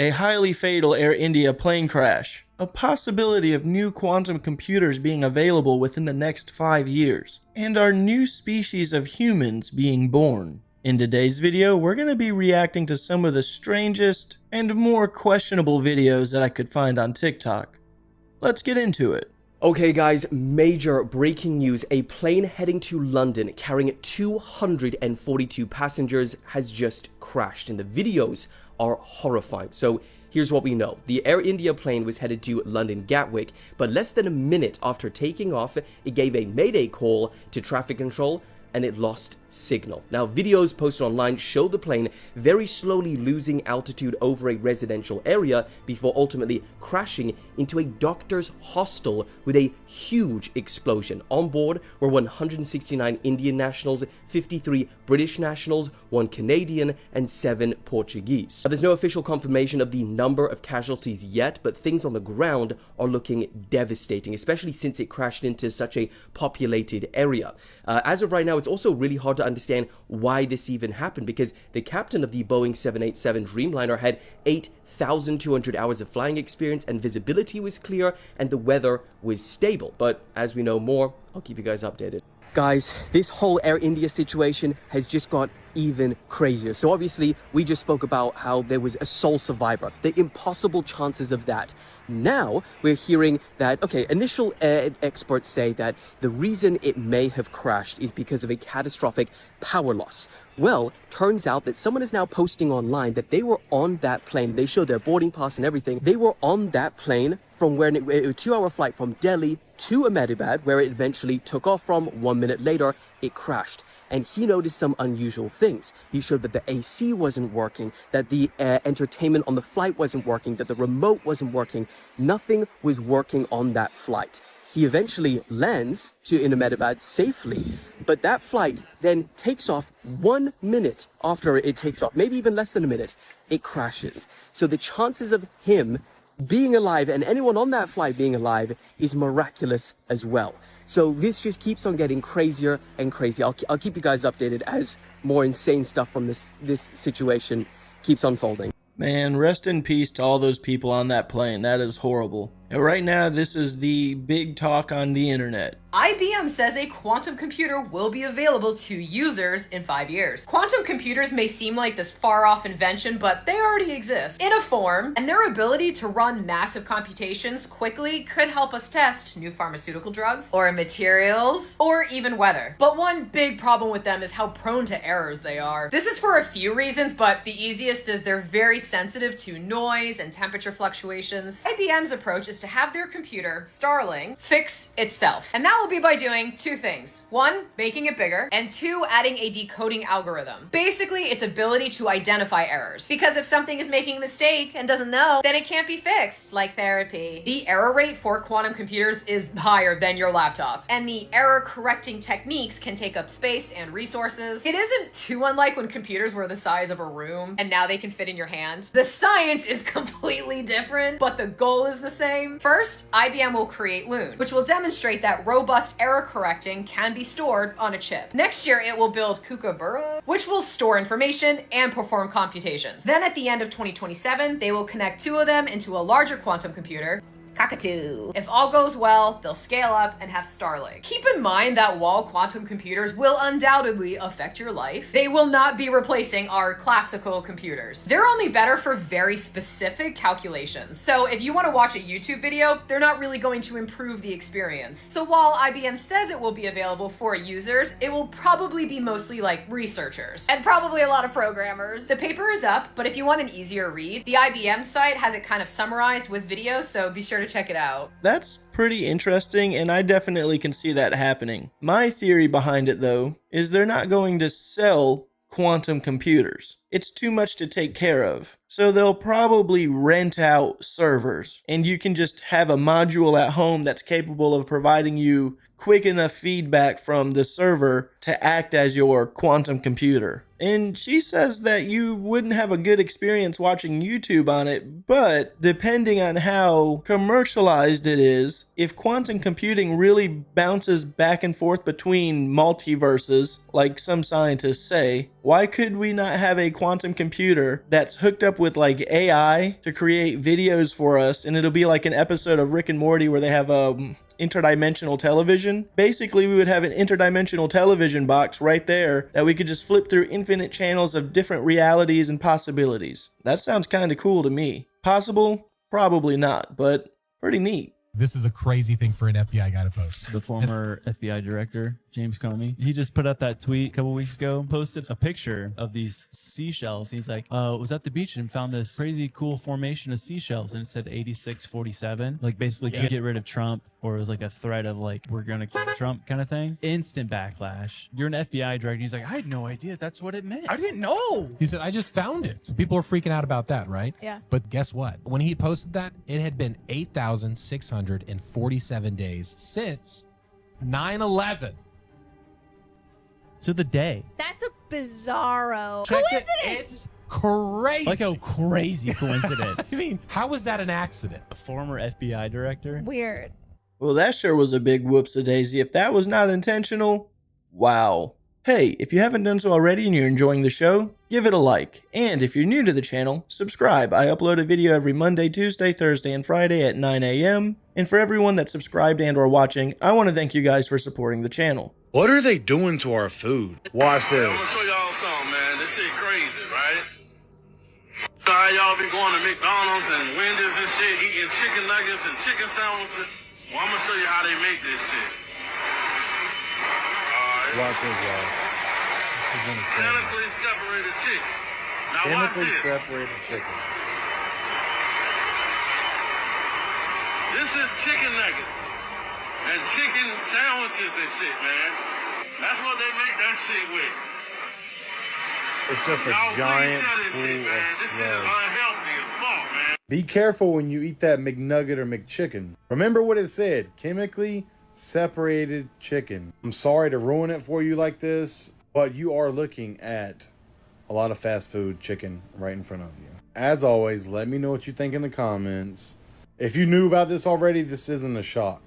a highly fatal Air India plane crash, a possibility of new quantum computers being available within the next 5 years, and our new species of humans being born. In today's video, we're going to be reacting to some of the strangest and more questionable videos that I could find on TikTok. Let's get into it. Okay guys, major breaking news. A plane heading to London carrying 242 passengers has just crashed, and the videos are horrifying. So here's what we know. The Air India plane was headed to London Gatwick, but less than a minute after taking off, it gave a mayday call to traffic control and it lost signal. Now, videos posted online show the plane very slowly losing altitude over a residential area before ultimately crashing into a doctor's hostel with a huge explosion. On board were 169 Indian nationals, 53 British nationals, 1 Canadian, and 7 Portuguese. Now, there's no official confirmation of the number of casualties yet, but things on the ground are looking devastating, especially since it crashed into such a populated area. As of right now, it's also really hard to understand why this even happened, because the captain of the Boeing 787 Dreamliner had 8,200 hours of flying experience and visibility was clear and the weather was stable. But as we know more, I'll keep you guys updated. Guys, this whole Air India situation has just got even crazier. So obviously, we just spoke about how there was a sole survivor, the impossible chances of that. Now, we're hearing that, okay, initial experts say that the reason it may have crashed is because of a catastrophic power loss. Well, turns out that someone is now posting online that they were on that plane. They showed their boarding pass and everything. They were on that plane from where it was a 2-hour flight from Delhi to Ahmedabad, where it eventually took off from. 1 minute later, it crashed. And he noticed some unusual things. He showed that the AC wasn't working, that the entertainment on the flight wasn't working, that the remote wasn't working. Nothing was working on that flight. He eventually lands in Ahmedabad safely, but that flight then takes off 1 minute after it takes off, maybe even less than a minute, it crashes. So the chances of him being alive and anyone on that flight being alive is miraculous as well. So this just keeps on getting crazier and crazier. I'll keep you guys updated as more insane stuff from this situation keeps unfolding. Man, rest in peace to all those people on that plane. That is horrible. And right now, this is the big talk on the internet. IBM says a quantum computer will be available to users in 5 years. Quantum computers may seem like this far-off invention, but they already exist in a form, and their ability to run massive computations quickly could help us test new pharmaceutical drugs, or materials, or even weather. But one big problem with them is how prone to errors they are. This is for a few reasons, but the easiest is they're very sensitive to noise and temperature fluctuations. IBM's approach is to have their computer, Starling, fix itself. And that will be by doing 2 things. 1, making it bigger, and 2, adding a decoding algorithm. Basically, its ability to identify errors. Because if something is making a mistake and doesn't know, then it can't be fixed, like therapy. The error rate for quantum computers is higher than your laptop, and the error correcting techniques can take up space and resources. It isn't too unlike when computers were the size of a room, and now they can fit in your hand. The science is completely different, but the goal is the same. First, IBM will create Loon, which will demonstrate that robust error correcting can be stored on a chip. Next year, it will build Kookaburra, which will store information and perform computations. Then at the end of 2027, they will connect 2 of them into a larger quantum computer, Cockatoo. If all goes well, they'll scale up and have Starlink. Keep in mind that while quantum computers will undoubtedly affect your life, they will not be replacing our classical computers. They're only better for very specific calculations. So if you want to watch a YouTube video, they're not really going to improve the experience. So while IBM says it will be available for users, it will probably be mostly like researchers and probably a lot of programmers. The paper is up, but if you want an easier read, the IBM site has it kind of summarized with videos, so be sure to check it out. That's pretty interesting, and I definitely can see that happening. My theory behind it, though, is they're not going to sell quantum computers. It's too much to take care of. So they'll probably rent out servers, and you can just have a module at home that's capable of providing you quick enough feedback from the server to act as your quantum computer. And she says that you wouldn't have a good experience watching YouTube on it, but depending on how commercialized it is, if quantum computing really bounces back and forth between multiverses, like some scientists say, why could we not have a quantum computer that's hooked up with like AI to create videos for us, and it'll be like an episode of Rick and Morty where they have interdimensional television. Basically, we would have an interdimensional television box right there that we could just flip through infinite channels of different realities and possibilities. That sounds kind of cool to me. Possible? Probably not, but pretty neat. This is a crazy thing for an FBI guy to post. The former FBI director, James Comey, he just put out that tweet a couple weeks ago, posted a picture of these seashells. He's like, was at the beach and found this crazy cool formation of seashells, and it said 8647. Like basically get rid of Trump, or it was like a threat of like, we're gonna kill Trump kind of thing. Instant backlash. You're an FBI director. He's like, I had no idea that's what it meant. I didn't know. He said, I just found it. So people are freaking out about that, right? Yeah. But guess what? When he posted that, it had been 8,647 days since 9/11. To the day. That's a bizarro Check it. coincidence. It's crazy. Like a crazy coincidence. I mean, how was that an accident? A former FBI director. Weird. Well, that sure was a big whoops-a-daisy. If that was not intentional, wow. Hey, if you haven't done so already and you're enjoying the show, give it a like. And if you're new to the channel, subscribe. I upload a video every Monday, Tuesday, Thursday, and Friday at 9 a.m. And for everyone that's subscribed and or watching, I want to thank you guys for supporting the channel. What are they doing to our food? Watch this. I'm gonna show y'all something, man. This shit crazy, right? So how y'all be going to McDonald's and Wendy's and shit, eating chicken nuggets and chicken sandwiches? Well, I'm gonna show you how they make this shit. Alright. Watch this, y'all. This is insane. Chemically separated chicken. Now watch Chemically this. separated chicken. This is chicken nuggets and chicken sandwiches and shit, man. That's what they make that shit with. It's just a Y'all giant please shut this shit, pool man. of This shit is sludge. unhealthy as fuck, man. Be careful when you eat that McNugget or McChicken. Remember what it said, chemically separated chicken. I'm sorry to ruin it for you like this, but you are looking at a lot of fast food chicken right in front of you. As always, let me know what you think in the comments. If you knew about this already, this isn't a shock.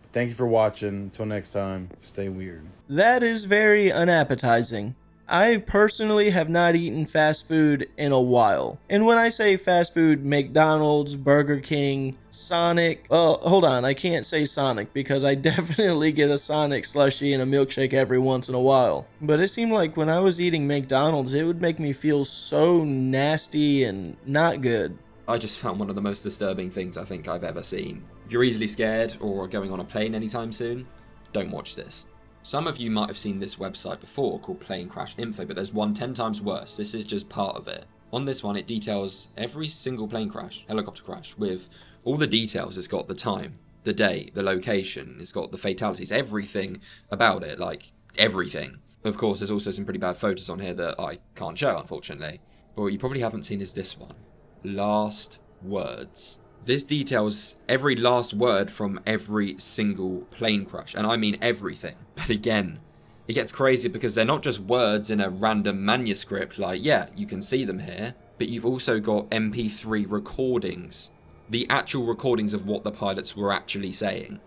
But thank you for watching. Until next time, stay weird. That is very unappetizing. I personally have not eaten fast food in a while. And when I say fast food, McDonald's, Burger King, Sonic. Well, hold on, I can't say Sonic because I definitely get a Sonic slushie and a milkshake every once in a while. But it seemed like when I was eating McDonald's, it would make me feel so nasty and not good. I just found one of the most disturbing things I think I've ever seen. If you're easily scared or going on a plane anytime soon, don't watch this. Some of you might have seen this website before called Plane Crash Info, but there's one 10 times worse. This is just part of it. On this one, it details every single plane crash, helicopter crash, with all the details. It's got the time, the day, the location, it's got the fatalities, everything about it, like everything. Of course, there's also some pretty bad photos on here that I can't show, unfortunately. But what you probably haven't seen is this one. Last words. This details every last word from every single plane crash, and I mean everything. But again, it gets crazy because they're not just words in a random manuscript, like, yeah, you can see them here, but you've also got MP3 recordings, the actual recordings of what the pilots were actually saying.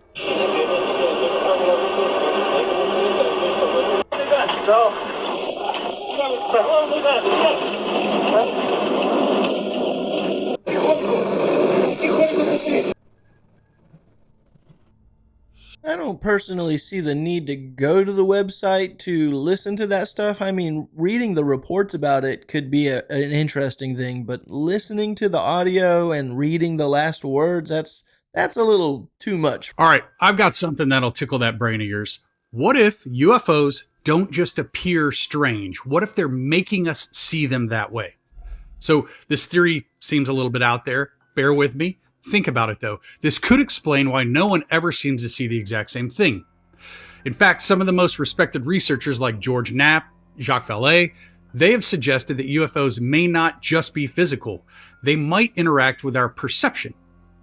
I don't personally see the need to go to the website to listen to that stuff. I mean, reading the reports about it could be an interesting thing, but listening to the audio and reading the last words, that's a little too much. All right, I've got something that'll tickle that brain of yours. What if UFOs don't just appear strange? What if they're making us see them that way? So this theory seems a little bit out there. Bear with me. Think about it, though. This could explain why no one ever seems to see the exact same thing. In fact, some of the most respected researchers like George Knapp, Jacques Vallée, they have suggested that UFOs may not just be physical. They might interact with our perception,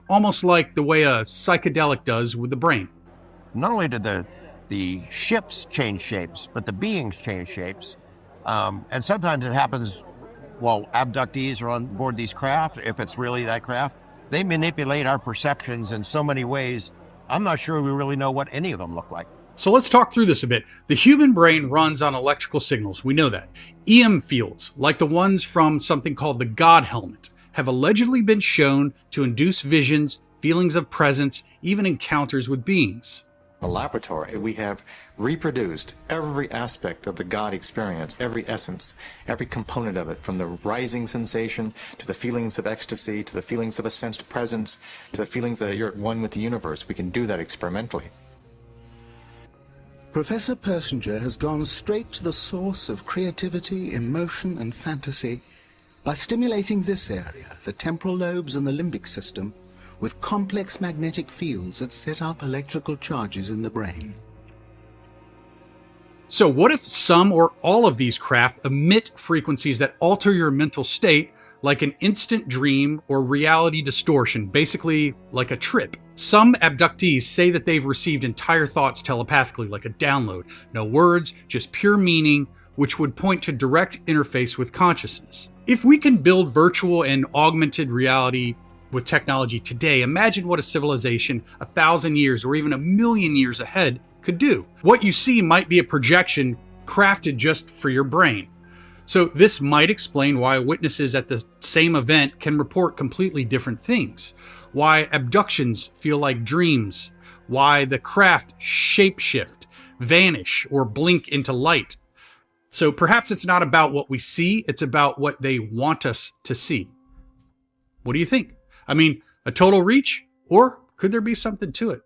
almost like the way a psychedelic does with the brain. Not only did the the ships change shapes, but the beings change shapes. And sometimes it happens while abductees are on board these craft, if it's really that craft. They manipulate our perceptions in so many ways. I'm not sure we really know what any of them look like. So let's talk through this a bit. The human brain runs on electrical signals. We know that. EM fields, like the ones from something called the God Helmet, have allegedly been shown to induce visions, feelings of presence, even encounters with beings. The laboratory, we have reproduced every aspect of the God experience, every essence, every component of it, from the rising sensation to the feelings of ecstasy, to the feelings of a sensed presence, to the feelings that you're at one with the universe. We can do that experimentally. Professor Persinger has gone straight to the source of creativity, emotion, and fantasy by stimulating this area, the temporal lobes and the limbic system, with complex magnetic fields that set up electrical charges in the brain. So what if some or all of these craft emit frequencies that alter your mental state, like an instant dream or reality distortion, basically like a trip? Some abductees say that they've received entire thoughts telepathically, like a download. No words, just pure meaning, which would point to direct interface with consciousness. If we can build virtual and augmented reality with technology today, imagine what a civilization 1,000 years or even 1,000,000 years ahead could do. What you see might be a projection crafted just for your brain. So this might explain why witnesses at the same event can report completely different things, why abductions feel like dreams, why the craft shapeshift, vanish, or blink into light. So perhaps it's not about what we see, it's about what they want us to see. What do you think? I mean, a total reach, or could there be something to it?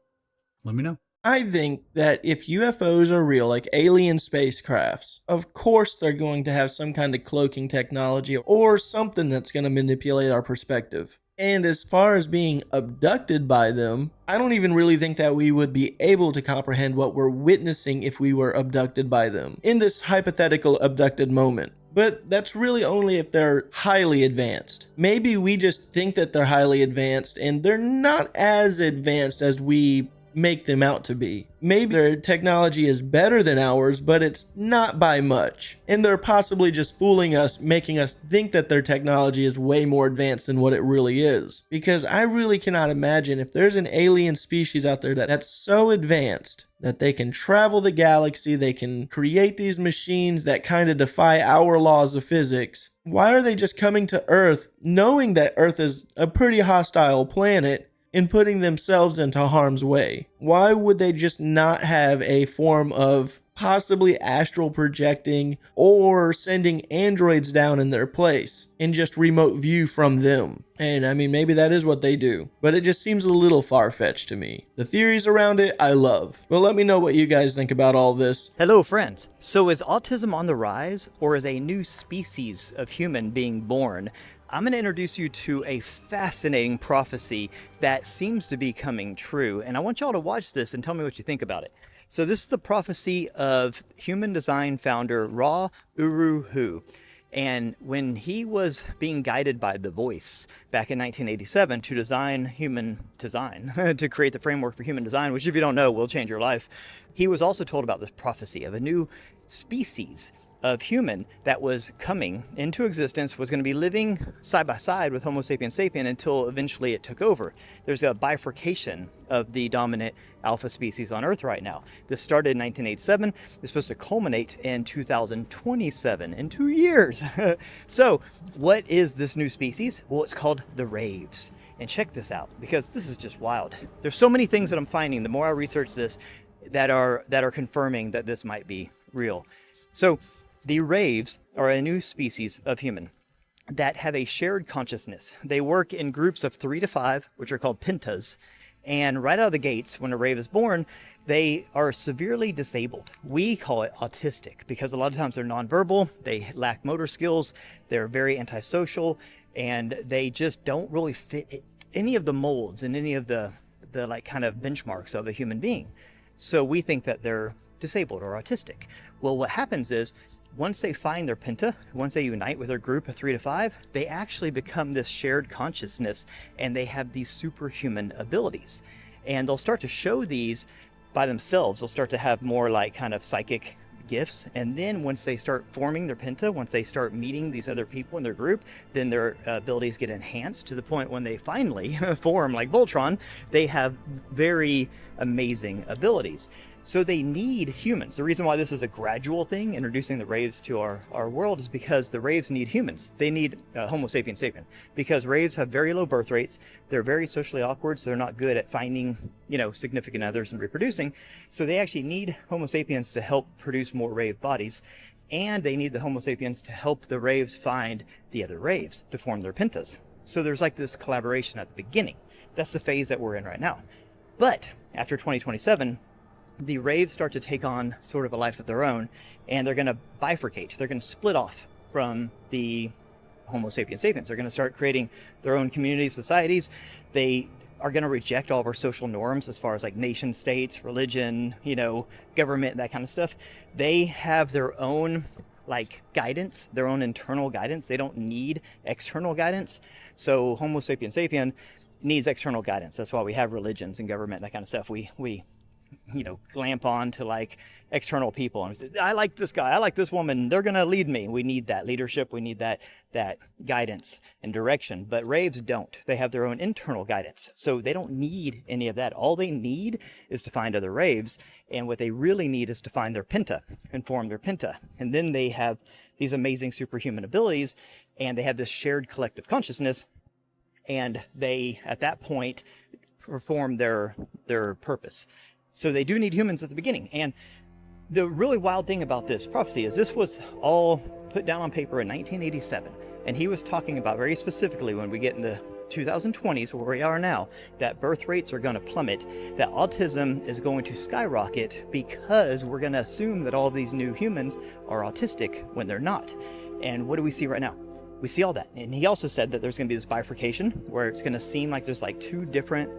Let me know. I think that if UFOs are real, like alien spacecrafts, of course they're going to have some kind of cloaking technology or something that's going to manipulate our perspective. And as far as being abducted by them, I don't even really think that we would be able to comprehend what we're witnessing if we were abducted by them in this hypothetical abducted moment. But that's really only if they're highly advanced. Maybe we just think that they're highly advanced and they're not as advanced as we make them out to be. Maybe their technology is better than ours, but it's not by much. And they're possibly just fooling us, making us think that their technology is way more advanced than what it really is. Because I really cannot imagine if there's an alien species out there that's so advanced that they can travel the galaxy, they can create these machines that kind of defy our laws of physics. Why are they just coming to Earth knowing that Earth is a pretty hostile planet and putting themselves into harm's way? Why would they just not have a form of possibly astral projecting or sending androids down in their place and just remote view from them? And I mean, maybe that is what they do, but it just seems a little far-fetched to me. The theories around it, I love. But let me know what you guys think about all this. Hello, friends. So is autism on the rise, or is a new species of human being born? I'm going to introduce you to a fascinating prophecy that seems to be coming true, and I want y'all to watch this and tell me what you think about it. So this is the prophecy of human design founder Ra Uru Hu. And when he was being guided by The Voice back in 1987 to design human design, to create the framework for human design, which if you don't know will change your life, he was also told about this prophecy of a new species of human that was coming into existence, was going to be living side by side with Homo sapiens sapien until eventually it took over. There's a bifurcation of the dominant alpha species on Earth right now. This started in 1987. It's supposed to culminate in 2027, in 2 years. So what is this new species? Well, it's called the Raves. And check this out, because this is just wild. There's so many things that I'm finding the more I research this that are confirming that this might be real. So the Raves are a new species of human that have a shared consciousness. They work in groups of 3 to 5, which are called pentas. And right out of the gates, when a Rave is born, they are severely disabled. We call it autistic because a lot of times they're nonverbal, they lack motor skills, they're very antisocial, and they just don't really fit any of the molds and any of the like kind of benchmarks of a human being. So we think that they're disabled or autistic. Well, what happens is, once they find their penta, once they unite with their group of 3 to 5, they actually become this shared consciousness and they have these superhuman abilities. And they'll start to show these by themselves. They'll start to have more like kind of psychic gifts, and then once they start forming their penta, once they start meeting these other people in their group, then their abilities get enhanced to the point when they finally form like Voltron, they have very amazing abilities. So they need humans. The reason why this is a gradual thing, introducing the Raves to our world, is because the Raves need humans. They need Homo sapiens sapien, because Raves have very low birth rates. They're very socially awkward, so they're not good at finding, significant others and reproducing. So they actually need Homo sapiens to help produce more Rave bodies. And they need the Homo sapiens to help the Raves find the other Raves to form their pentas. So there's like this collaboration at the beginning. That's the phase that we're in right now. But after 2027, the Raves start to take on sort of a life of their own, and they're going to bifurcate. They're going to split off from the Homo sapiens sapiens. They're going to start creating their own communities, societies. They are going to reject all of our social norms as far as like nation states, religion, government, that kind of stuff. They have their own like guidance, their own internal guidance. They don't need external guidance. So Homo sapiens sapien needs external guidance. That's why we have religions and government, that kind of stuff. We clamp on to like external people and say, I like this guy, I like this woman, they're gonna lead me. We need that leadership, we need that guidance and direction. But Raves don't. They have their own internal guidance, so they don't need any of that. All they need is to find other Raves, and what they really need is to find their penta and form their penta. And then they have these amazing superhuman abilities, and they have this shared collective consciousness, and they at that point perform their purpose. So they do need humans at the beginning. And the really wild thing about this prophecy is this was all put down on paper in 1987. And he was talking about very specifically, when we get in the 2020s, where we are now, that birth rates are going to plummet, that autism is going to skyrocket, because we're going to assume that all of these new humans are autistic when they're not. And what do we see right now? We see all that. And he also said that there's going to be this bifurcation where it's going to seem like there's like two different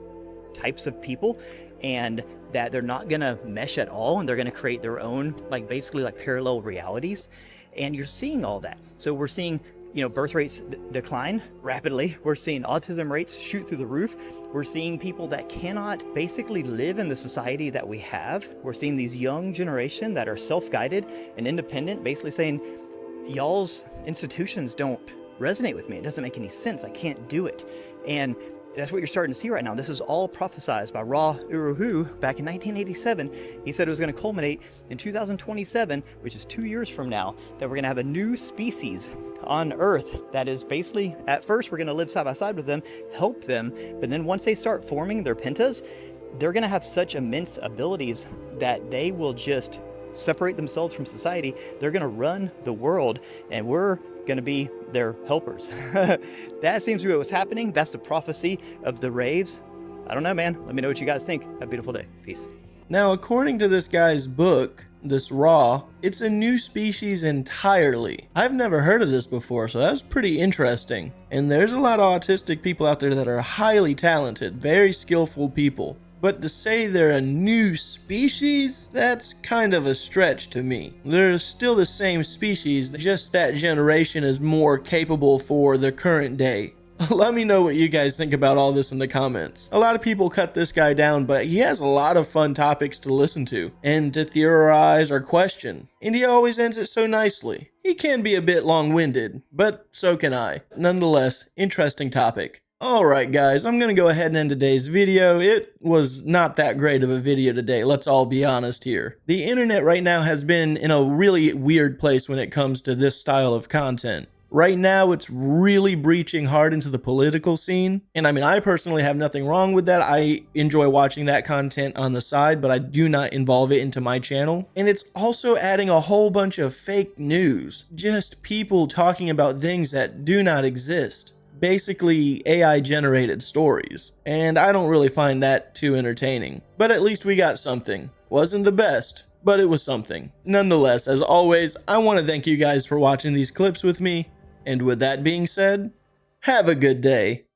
types of people, and that they're not going to mesh at all, and they're going to create their own basically parallel realities. And you're seeing all that. So we're seeing birth rates decline rapidly. We're seeing autism rates shoot through the roof. We're seeing people that cannot basically live in the society that we have. We're seeing these young generation that are self-guided and independent, basically saying, y'all's institutions don't resonate with me. It doesn't make any sense. I can't do it. And that's what you're starting to see right now. This is all prophesized by Ra Uru back in 1987. He said it was going to culminate in 2027, which is 2 years from now, that we're going to have a new species on Earth that is basically, at first, we're going to live side by side with them, help them, but then once they start forming their pentas, they're going to have such immense abilities that they will just separate themselves from society. They're going to run the world, and we're going to be their helpers. That seems to be what's happening. That's the prophecy of the Raves. I don't know, man. Let me know what you guys think. Have a beautiful day. Peace. Now, according to this guy's book, this Ra, it's a new species entirely. I've never heard of this before, so that's pretty interesting. And there's a lot of autistic people out there that are highly talented, very skillful people. But to say they're a new species, that's kind of a stretch to me. They're still the same species, just that generation is more capable for the current day. Let me know what you guys think about all this in the comments. A lot of people cut this guy down, but he has a lot of fun topics to listen to, and to theorize or question. And he always ends it so nicely. He can be a bit long-winded, but so can I. Nonetheless, interesting topic. Alright guys, I'm gonna go ahead and end today's video. It was not that great of a video today, let's all be honest here. The internet right now has been in a really weird place when it comes to this style of content. Right now, it's really breaching hard into the political scene. And I personally have nothing wrong with that. I enjoy watching that content on the side, but I do not involve it into my channel. And it's also adding a whole bunch of fake news. Just people talking about things that do not exist. Basically AI generated stories, and I don't really find that too entertaining. But at least we got something. Wasn't the best, but it was something. Nonetheless, as always, I want to thank you guys for watching these clips with me, and with that being said, have a good day.